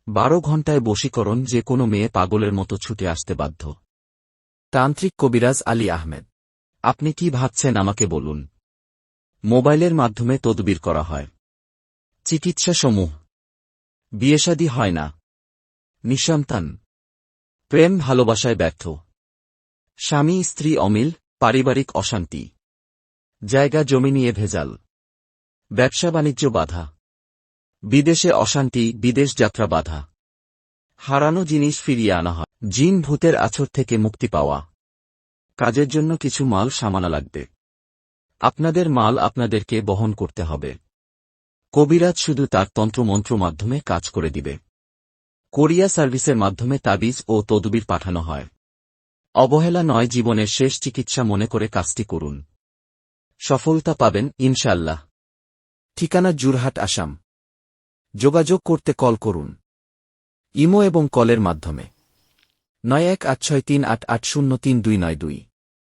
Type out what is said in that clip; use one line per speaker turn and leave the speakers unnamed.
12 ঘণ্টায় বশীকরণ, যে কোনো মেয়ে পাগলের মতো ছুটে আসতে বাধ্য। তান্ত্রিক কবিরাজ আলী আহমেদ। আপনি কি ভাবছেন আমাকে বলুন। মোবাইলের মাধ্যমে তদবির করা হয়। চিকিৎসা সমূহ: বিয়েশাদী হয় না, নিঃসন্তান, প্রেম ভালোবাসায় ব্যর্থ, স্বামী স্ত্রী অমিল, পারিবারিক অশান্তি, জায়গা জমি নিয়ে ভেজাল, ব্যবসা বাণিজ্য বাধা, বিদেশে অশান্তি, বিদেশ যাত্রা বাধা, হারানো জিনিস ফিরিয়ে আনা হয়, জিন ভূতের আছর থেকে মুক্তি পাওয়া। কাজের জন্য কিছু মাল সামানা লাগবে। আপনাদের মাল আপনাদেরকে বহন করতে হবে। কবিরাজ শুধু তার তন্ত্রমন্ত্র মাধ্যমে কাজ করে দিবে। কোরিয়া সার্ভিসের মাধ্যমে তাবিজ ও তদবির পাঠানো হয়। অবহেলা নয়, জীবনের শেষ চিকিৎসা মনে করে কাজটি করুন। সফলতা পাবেন ইনশাআল্লাহ। ঠিকানা: জুরহাট, আসাম। যোগাযোগ করতে কল করুন। ইমো এবং কলের মাধ্যমে 918638803292।